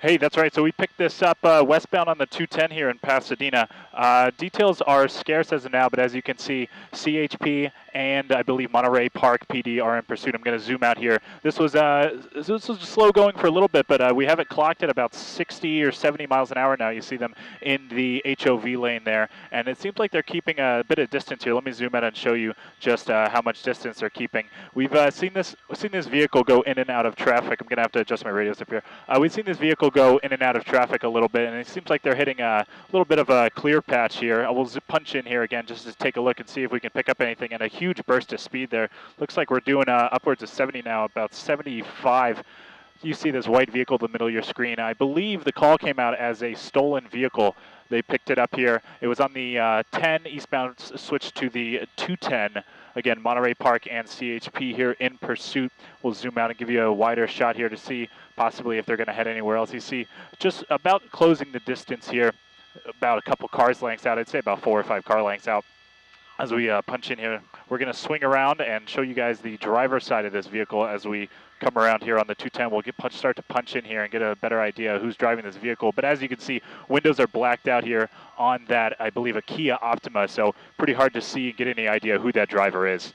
Hey, that's right. So we picked this up westbound on the 210 here in Pasadena. Details are scarce as of now, but as you can see, CHP and I believe Monterey Park PD are in pursuit. I'm going to zoom out here. This was slow going for a little bit, but we have it clocked at about 60 or 70 miles an hour now. You see them in the HOV lane there, and it seems like they're keeping a bit of distance here. Let me zoom out and show you just how much distance they're keeping. We've seen this vehicle go in and out of traffic. I'm going to have to adjust my radios up here. We've seen this vehicle go in and out of traffic a little bit, and it seems like they're hitting a little bit of a clear patch here. I will punch in here again just to take a look and see if we can pick up anything, and a huge burst of speed there. Looks like we're doing upwards of 70 now, about 75. You see this white vehicle in the middle of your screen. I believe the call came out as a stolen vehicle. They picked it up here. It was on the 10 eastbound, switched to the 210. Again, Monterey Park and CHP here in pursuit. We'll zoom out and give you a wider shot here to see possibly if they're going to head anywhere else. You see just about closing the distance here, about a couple cars lengths out. I'd say about 4 or 5 car lengths out. As we punch in here, we're going to swing around and show you guys the driver's side of this vehicle as we come around here on the 210. We'll start to punch in here and get a better idea of who's driving this vehicle. But as you can see, windows are blacked out here on that, I believe, a Kia Optima. So pretty hard to see and get any idea who that driver is.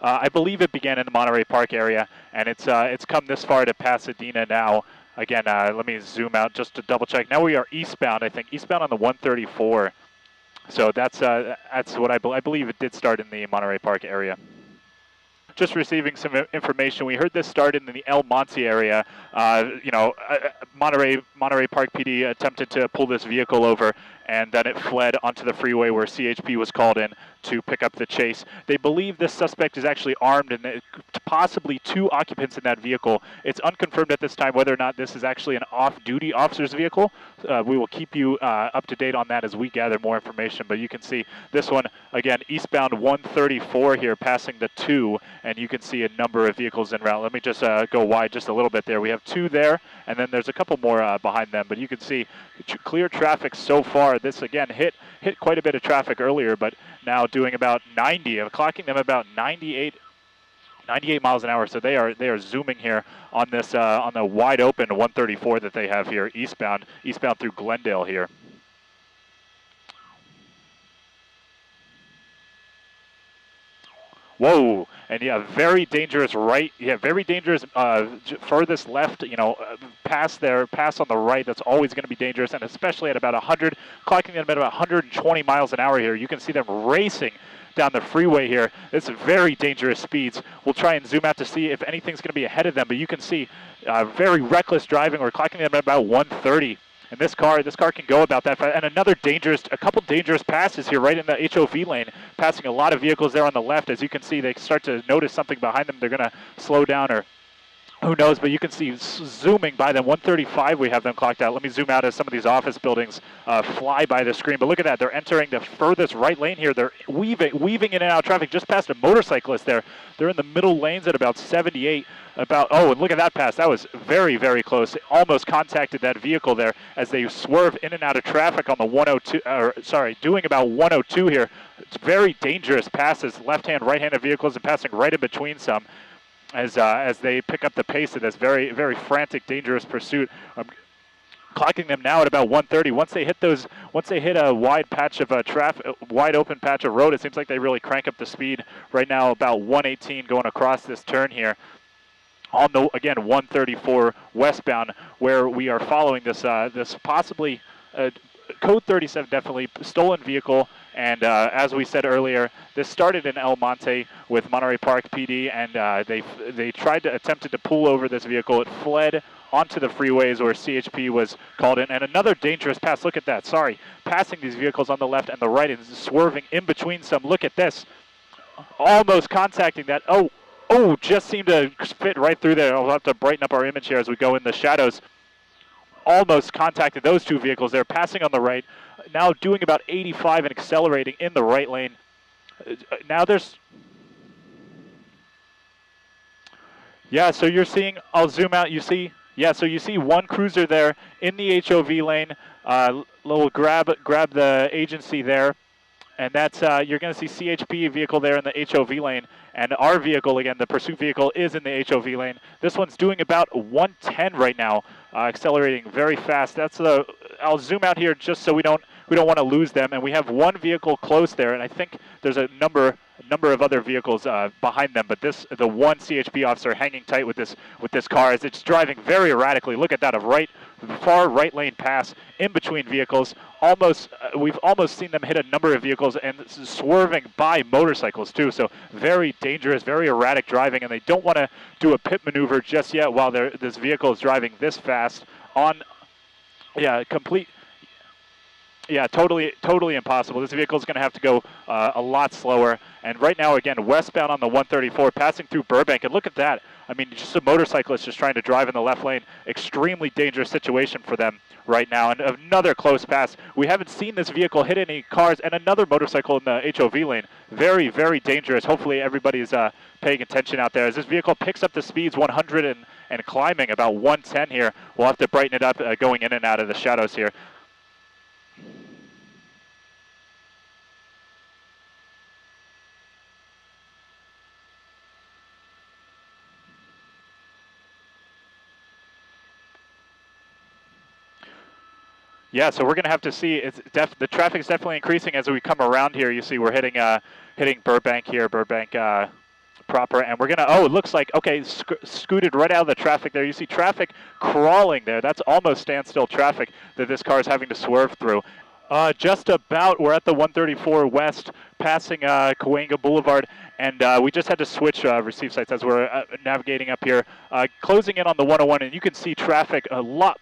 I believe it began in the Monterey Park area, and it's come this far to Pasadena now. Again, let me zoom out just to double check. Now we are eastbound, I think, eastbound on the 134. So that's what I believe it did start in the Monterey Park area. Just receiving some information. We heard this started in the El Monte area. Monterey Park PD attempted to pull this vehicle over, and then it fled onto the freeway where CHP was called in to pick up the chase. They believe this suspect is actually armed and possibly 2 occupants in that vehicle. It's unconfirmed at this time whether or not this is actually an off-duty officer's vehicle. We will keep you up to date on that as we gather more information, but you can see this one, again, eastbound 134 here, passing the 2, and you can see a number of vehicles en route. Let me just go wide just a little bit there. We have 2 there, and then there's a couple more behind them, but you can see clear traffic so far. This, again, hit quite a bit of traffic earlier, but now doing about 90, clocking them about 98 miles an hour. So they are zooming here on this on the wide open 134 that they have here eastbound through Glendale here. Whoa, and yeah, very dangerous right. Yeah, very dangerous furthest left, pass on the right. That's always going to be dangerous, and especially at about 100, clocking at about 120 miles an hour here. You can see them racing down the freeway here. It's very dangerous speeds. We'll try and zoom out to see if anything's going to be ahead of them, but you can see very reckless driving. We're clocking them at about 130. And this car can go about that fast. And a couple dangerous passes here right in the HOV lane, passing a lot of vehicles there on the left. As you can see, they start to notice something behind them. They're going to slow down, or who knows, but you can see zooming by them. 135 we have them clocked out. Let me zoom out as some of these office buildings fly by the screen. But look at that. They're entering the furthest right lane here. They're weaving in and out of traffic just past a motorcyclist there. They're in the middle lanes at about 78. Oh, and look at that pass. That was very, very close. It almost contacted that vehicle there as they swerve in and out of traffic on the 102, doing about 102 here. It's very dangerous passes, left-hand, right-handed vehicles, and passing right in between some as they pick up the pace of this very, very frantic, dangerous pursuit. Clocking them now at about 130. Once they hit a wide patch of wide open patch of road, it seems like they really crank up the speed. Right now, about 118 going across this turn here. On the, again, 134 westbound, where we are following this possibly code 37, definitely stolen vehicle. And as we said earlier, this started in El Monte with Monterey Park PD, and they attempted to pull over this vehicle. It fled onto the freeways where CHP was called in, and another dangerous pass. Look at that. Passing these vehicles on the left and the right and swerving in between some. Look at this. Almost contacting that. Oh, just seemed to fit right through there. I'll have to brighten up our image here as we go in the shadows. Almost contacted those 2 vehicles. They're passing on the right. Now doing about 85 and accelerating in the right lane. Now there's... Yeah, so you're seeing... I'll zoom out. You see... Yeah, so you see one cruiser there in the HOV lane. We'll grab the agency there. And that's, you're going to see CHP vehicle there in the HOV lane. And our vehicle, again, the pursuit vehicle, is in the HOV lane. This one's doing about 110 right now, accelerating very fast. That's the. I'll zoom out here just so we don't want to lose them. And we have one vehicle close there, and I think there's a number of other vehicles behind them. But the one CHP officer hanging tight with this car as it's driving very erratically. Look at that, far right lane pass in between vehicles. We've almost seen them hit a number of vehicles and swerving by motorcycles too. So very dangerous, very erratic driving, and they don't want to do a pit maneuver just yet while this vehicle is driving this fast on, totally impossible. This vehicle is going to have to go a lot slower. And right now, again, westbound on the 134, passing through Burbank, and look at that. I mean, just a motorcyclist just trying to drive in the left lane. Extremely dangerous situation for them right now. And another close pass. We haven't seen this vehicle hit any cars, and another motorcycle in the HOV lane. Very, very dangerous. Hopefully everybody's paying attention out there. As this vehicle picks up the speeds 100 and climbing about 110 here, we'll have to brighten it up going in and out of the shadows here. Yeah, so we're going to have to see. The traffic is definitely increasing as we come around here. You see we're hitting Burbank here, Burbank proper, and we're going to, it looks like, okay, scooted right out of the traffic there. You see traffic crawling there. That's almost standstill traffic that this car is having to swerve through. Just about, we're at the 134 West, passing Cahuenga Boulevard, and we just had to switch receive sites as we're navigating up here, closing in on the 101, and you can see traffic, a lot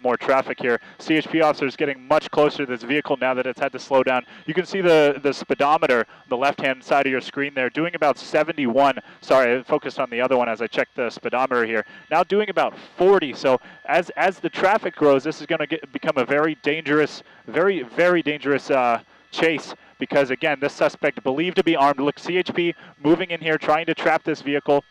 more traffic here. CHP officers getting much closer to this vehicle now that it's had to slow down. You can see the speedometer, the left-hand side of your screen there, doing about 71. Sorry, I focused on the other one as I checked the speedometer here. Now doing about 40. So as the traffic grows, this is going to become a very dangerous, very dangerous chase. Because again, this suspect believed to be armed. Look, CHP moving in here, trying to trap this vehicle.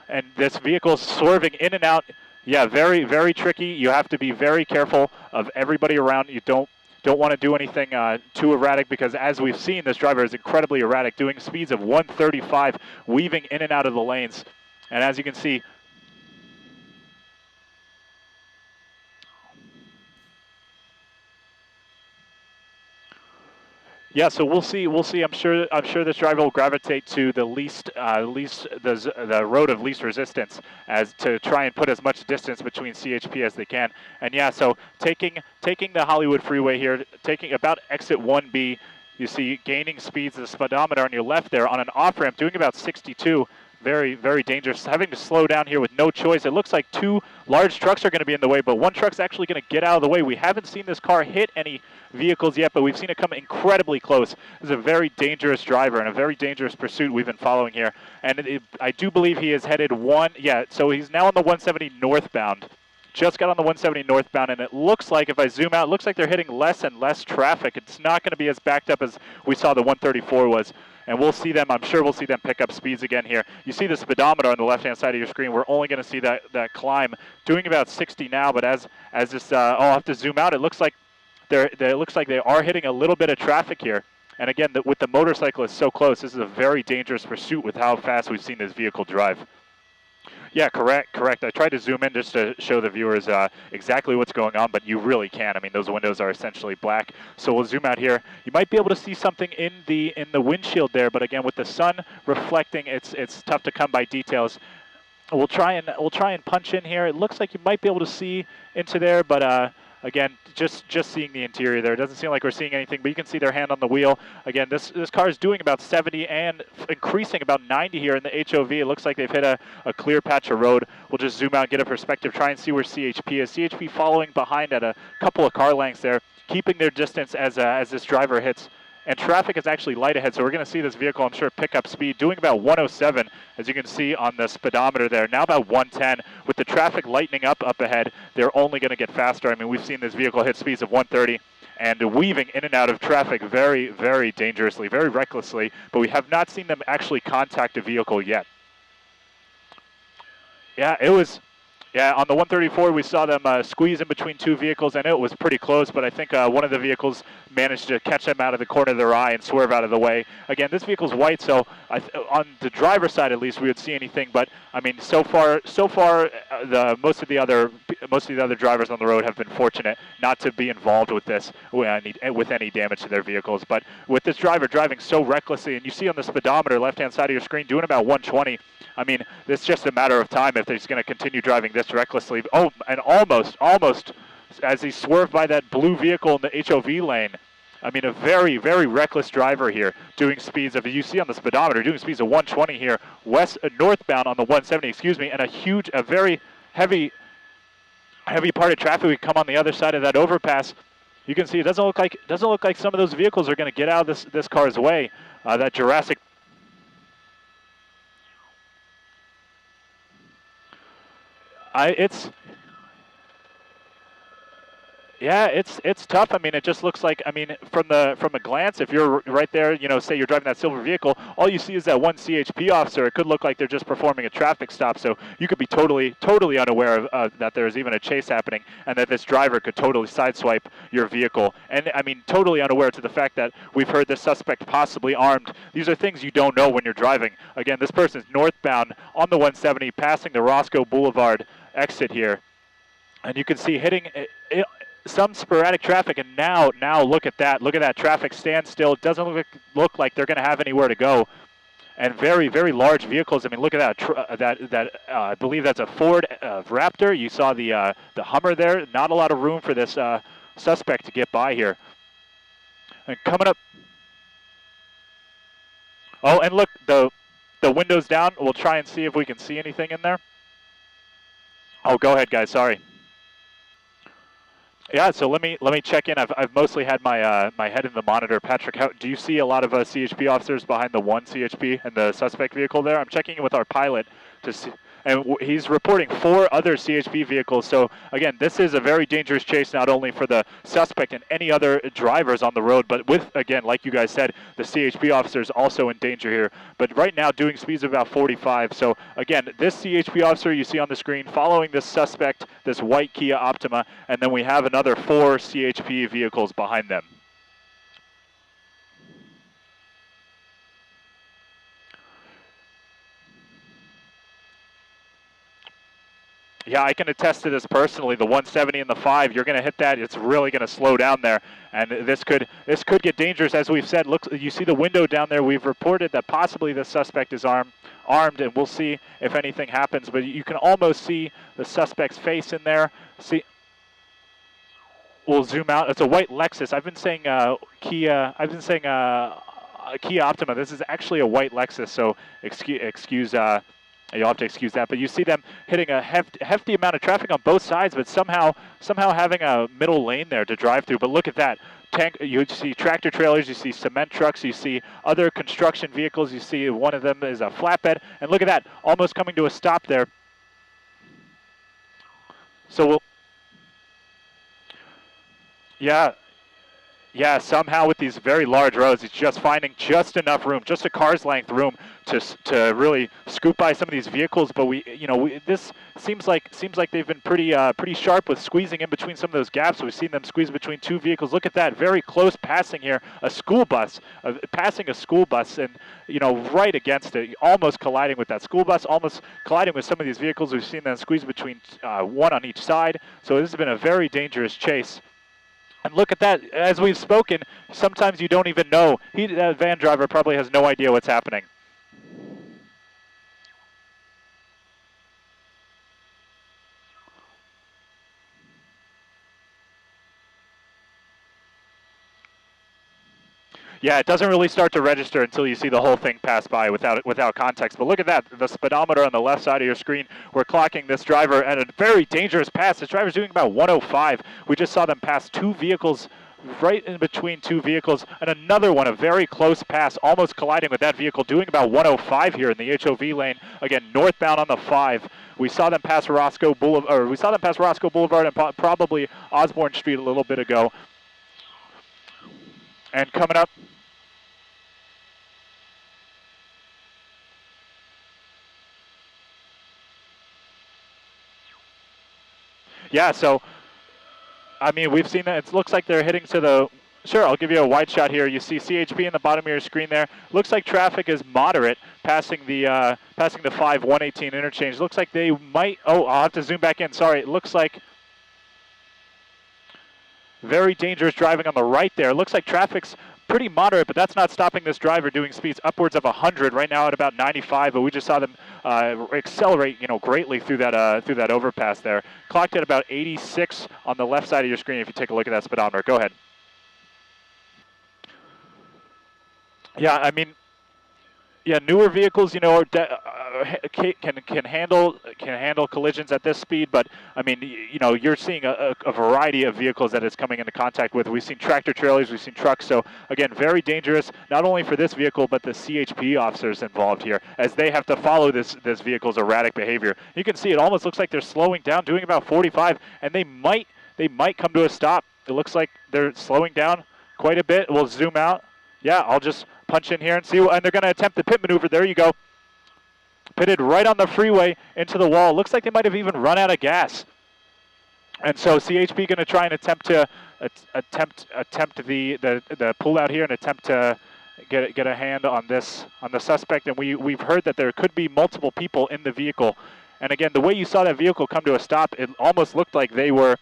And this vehicle swerving in and out. Yeah, very tricky. You have to be very careful of everybody around. You don't want to do anything too erratic, because as we've seen, this driver is incredibly erratic, doing speeds of 135, weaving in and out of the lanes. And as you can see, yeah, so we'll see. I'm sure this driver will gravitate to the the road of least resistance, as to try and put as much distance between CHP as they can. And yeah, so taking the Hollywood Freeway here, taking about exit 1B, you see gaining speeds, the speedometer on your left there on an off ramp, doing about 62. Very dangerous. Having to slow down here with no choice. It looks like two large trucks are going to be in the way, but one truck's actually going to get out of the way. We haven't seen this car hit any vehicles yet, but we've seen it come incredibly close. This is a very dangerous driver and a very dangerous pursuit we've been following here. And I do believe he is headed so he's now on the 170 northbound. Just got on the 170 northbound, and it looks like, if I zoom out, it looks like they're hitting less and less traffic. It's not going to be as backed up as we saw the 134 was. And we'll see them, I'm sure we'll see them pick up speeds again here. You see the speedometer on the left-hand side of your screen. We're only going to see that climb, doing about 60 now. But as this, I'll have to zoom out. It looks like they are hitting a little bit of traffic here. And again, with the motorcyclist so close, this is a very dangerous pursuit with how fast we've seen this vehicle drive. Yeah, correct. I tried to zoom in just to show the viewers exactly what's going on, but you really can't. I mean, those windows are essentially black. So we'll zoom out here. You might be able to see something in the windshield there, but again, with the sun reflecting, it's tough to come by details. We'll try and punch in here. It looks like you might be able to see into there, but again, just seeing the interior there. It doesn't seem like we're seeing anything, but you can see their hand on the wheel. Again, this car is doing about 70 and increasing about 90 here in the HOV. It looks like they've hit a clear patch of road. We'll just zoom out and get a perspective, try and see where CHP is. CHP following behind at a couple of car lengths there, keeping their distance as this driver hits. And traffic is actually light ahead, so we're going to see this vehicle, I'm sure, pick up speed, doing about 107, as you can see on the speedometer there. Now about 110. With the traffic lightening up ahead, they're only going to get faster. I mean, we've seen this vehicle hit speeds of 130 and weaving in and out of traffic very dangerously, very recklessly, but we have not seen them actually contact a vehicle yet. Yeah, it Yeah, on the 134, we saw them squeeze in between two vehicles. I know it was pretty close, but I think one of the vehicles managed to catch them out of the corner of their eye and swerve out of the way. Again, this vehicle's white, so on the driver's side at least, we would see anything. But I mean, so far, most of the other drivers on the road have been fortunate not to be involved with this with any damage to their vehicles. But with this driver driving so recklessly, and you see on the speedometer, left-hand side of your screen, doing about 120. I mean, it's just a matter of time if he's going to continue driving this recklessly. Oh, and almost, as he swerved by that blue vehicle in the HOV lane. I mean, a very, very reckless driver here, doing speeds of, you see on the speedometer, doing speeds of 120 here, northbound on the 170, excuse me, and a very heavy part of traffic would come on the other side of that overpass. You can see it doesn't look like some of those vehicles are going to get out of this car's way. That Jurassic. It's tough. I mean, it just looks like, I mean, from a glance, if you're right there, you know, say you're driving that silver vehicle, all you see is that one CHP officer. It could look like they're just performing a traffic stop, so you could be totally unaware of that there's even a chase happening, and that this driver could totally sideswipe your vehicle. And I mean, totally unaware to the fact that we've heard this suspect possibly armed. These are things you don't know when you're driving. Again, this person's northbound on the 170, passing the Roscoe Boulevard exit here, and you can see hitting some sporadic traffic, and now look at that. Look at that traffic stand still. It doesn't look like they're going to have anywhere to go. And very, very large vehicles. I mean, look at that. I believe that's a Ford Raptor. You saw the Hummer there. Not a lot of room for this suspect to get by here. And coming up. Oh, and look, the window's down. We'll try and see if we can see anything in there. Oh, go ahead, guys. Sorry. Yeah, so let me check in. I've mostly had my my head in the monitor. Patrick, do you see a lot of CHP officers behind the one CHP and the suspect vehicle there? I'm checking in with our pilot to see, and he's reporting 4 other CHP vehicles. So again, this is a very dangerous chase, not only for the suspect and any other drivers on the road, but with, again, like you guys said, the CHP officers also in danger here. But right now, doing speeds of about 45. So again, this CHP officer you see on the screen following this suspect, this white Kia Optima, and then we have another 4 CHP vehicles behind them. Yeah, I can attest to this personally. The 170 and the 5, you're going to hit that. It's really going to slow down there, and this could get dangerous. As we've said, look, you see the window down there. We've reported that possibly the suspect is armed, and we'll see if anything happens. But you can almost see the suspect's face in there. See, we'll zoom out. It's a white Lexus. I've been saying Kia. I've been saying Kia Optima. This is actually a white Lexus. So excuse. You'll have to excuse that, but you see them hitting a hefty amount of traffic on both sides, but somehow having a middle lane there to drive through. But look at that. You see tractor trailers, you see cement trucks, you see other construction vehicles, you see one of them is a flatbed, and look at that, almost coming to a stop there. So yeah, somehow with these very large roads, it's just finding just enough room, just a car's length room to really scoop by some of these vehicles. But this seems like they've been pretty sharp with squeezing in between some of those gaps. We've seen them squeeze between 2 vehicles. Look at that, very close passing here, a school bus, passing a school bus, and right against it, almost colliding with that school bus, almost colliding with some of these vehicles. We've seen them squeeze between 1 on each side. So this has been a very dangerous chase. And look at that, as we've spoken, sometimes you don't even know. That van driver probably has no idea what's happening. Yeah, it doesn't really start to register until you see the whole thing pass by without context. But look at that, the speedometer on the left side of your screen. We're clocking this driver at a very dangerous pass. This driver's doing about 105. We just saw them pass 2 vehicles, right in between 2 vehicles, and another one, a very close pass, almost colliding with that vehicle, doing about 105 here in the HOV lane. Again, northbound on the 5. We saw them pass Roscoe Boulevard and probably Osborne Street a little bit ago. And coming up, Yeah, so I mean, we've seen that. It looks like they're hitting to the. Sure, I'll give you a wide shot here. You see CHP in the bottom of your screen there. Looks like traffic is moderate passing the 5-118 interchange. Looks like they might. Oh, I'll have to zoom back in. Sorry. It looks like very dangerous driving on the right there. It looks like traffic's pretty moderate, but that's not stopping this driver doing speeds upwards of 100 right now at about 95. But we just saw them accelerate, greatly through that overpass there. Clocked at about 86 on the left side of your screen. If you take a look at that speedometer, go ahead. Yeah, I mean, yeah, newer vehicles, can handle collisions at this speed, but I mean, you're seeing a variety of vehicles that it's coming into contact with. We've seen tractor trailers, we've seen trucks, so again, very dangerous, not only for this vehicle, but the CHP officers involved here, as they have to follow this vehicle's erratic behavior. You can see it almost looks like they're slowing down, doing about 45, and they might come to a stop. It looks like they're slowing down quite a bit. We'll zoom out. Yeah, I'll just punch in here and see, and they're going to attempt the pit maneuver. There you go. Pitted right on the freeway into the wall. Looks like they might have even run out of gas. And so CHP going to try and attempt the pull out here and attempt to get a hand on the suspect. And we've heard that there could be multiple people in the vehicle. And again, the way you saw that vehicle come to a stop, it almost looked like they were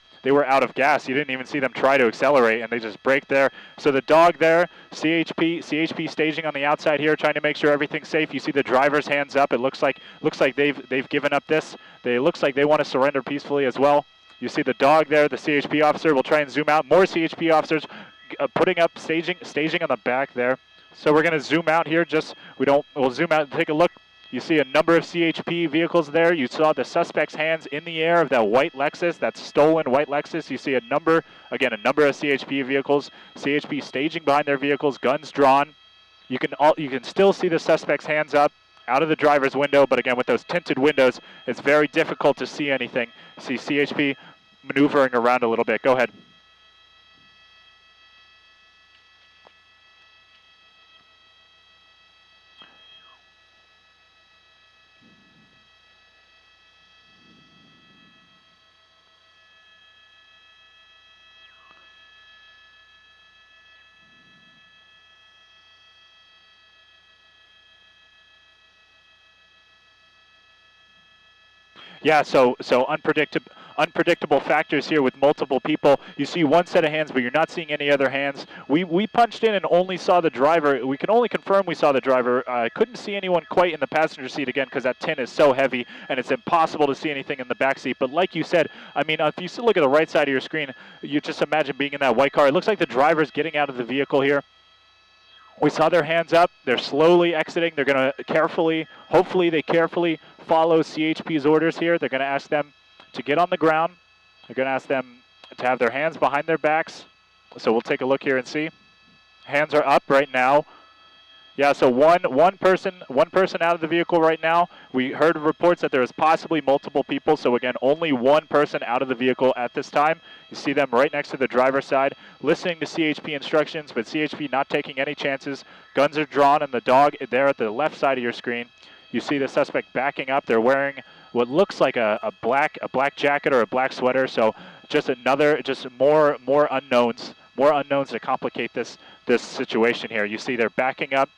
out of gas. You didn't even see them try to accelerate, and they just brake there. So the dog there, CHP staging on the outside here, trying to make sure everything's safe. You see the driver's hands up. It looks like they've given up this. It looks like they want to surrender peacefully as well. You see the dog there, the CHP officer. We'll try and zoom out. More CHP officers putting up staging on the back there. So we're going to zoom out here. We'll zoom out and take a look. You see a number of CHP vehicles there. You saw the suspect's hands in the air of that white Lexus, that stolen white Lexus. You see a number of CHP vehicles, CHP staging behind their vehicles, guns drawn. You can still see the suspect's hands up out of the driver's window, but again, with those tinted windows, it's very difficult to see anything. See CHP maneuvering around a little bit. Go ahead. Yeah, so unpredictable factors here with multiple people. You see one set of hands, but you're not seeing any other hands. We punched in and only saw the driver. We can only confirm we saw the driver. Couldn't see anyone quite in the passenger seat again because that tin is so heavy and it's impossible to see anything in the back seat. But like you said, I mean, if you still look at the right side of your screen, you just imagine being in that white car. It looks like the driver's getting out of the vehicle here. We saw their hands up. They're slowly exiting. They're going to hopefully they carefully follow CHP's orders here. They're going to ask them to get on the ground. They're going to ask them to have their hands behind their backs. So we'll take a look here and see. Hands are up right now. Yeah, so one person out of the vehicle right now. We heard reports that there is possibly multiple people. So again, only one person out of the vehicle at this time. You see them right next to the driver's side, listening to CHP instructions, but CHP not taking any chances. Guns are drawn, and the dog there at the left side of your screen. You see the suspect backing up. They're wearing what looks like a black jacket or a black sweater. So just more unknowns to complicate this situation here. You see they're backing up.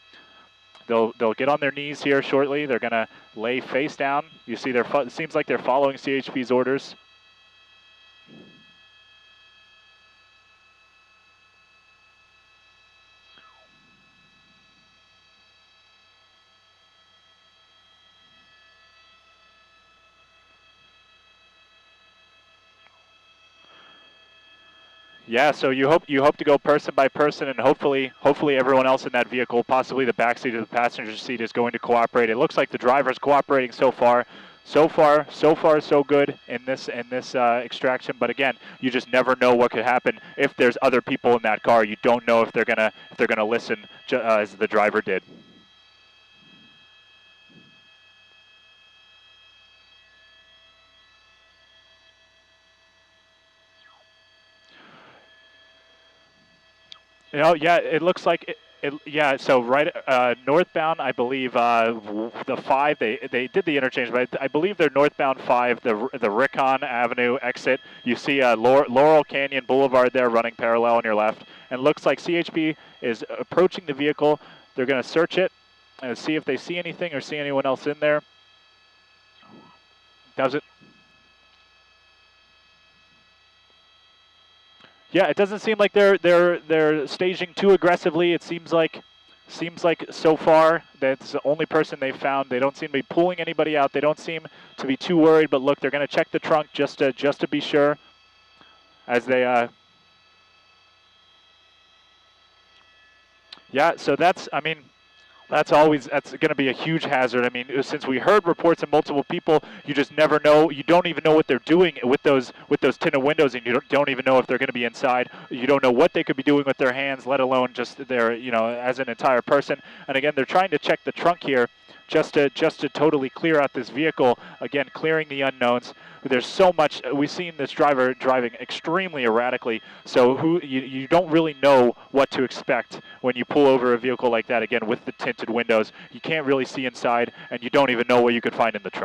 They'll get on their knees here shortly. They're gonna lay face down. You see it seems like they're following CHP's orders. Yeah, so you hope to go person by person, and hopefully everyone else in that vehicle, possibly the backseat of the passenger seat, is going to cooperate. It looks like the driver's cooperating so far. So far, so good in this extraction. But again, you just never know what could happen if there's other people in that car. You don't know if they're gonna listen as the driver did. Yeah, it looks like Yeah, so right northbound, I believe the 5, they did the interchange, but I believe they're northbound 5, the Rickon Avenue exit. You see Laurel Canyon Boulevard there running parallel on your left, and looks like CHP is approaching the vehicle. They're going to search it and see if they see anything or see anyone else in there. Does it? Yeah, it doesn't seem like they're staging too aggressively. It seems like so far that's the only person they've found. They don't seem to be pulling anybody out. They don't seem to be too worried. But look, they're going to check the trunk just to be sure. As they yeah. So that's that's going to be a huge hazard. I mean, since we heard reports of multiple people, you just never know. You don't even know what they're doing with those tinted windows, and you don't even know if they're going to be inside. You don't know what they could be doing with their hands, let alone just their, as an entire person. And again, they're trying to check the trunk here, just to totally clear out this vehicle. Again, clearing the unknowns. There's so much. We've seen this driver driving extremely erratically, so you don't really know what to expect when you pull over a vehicle like that. Again, with the tinted windows, you can't really see inside, and you don't even know what you could find in the trunk.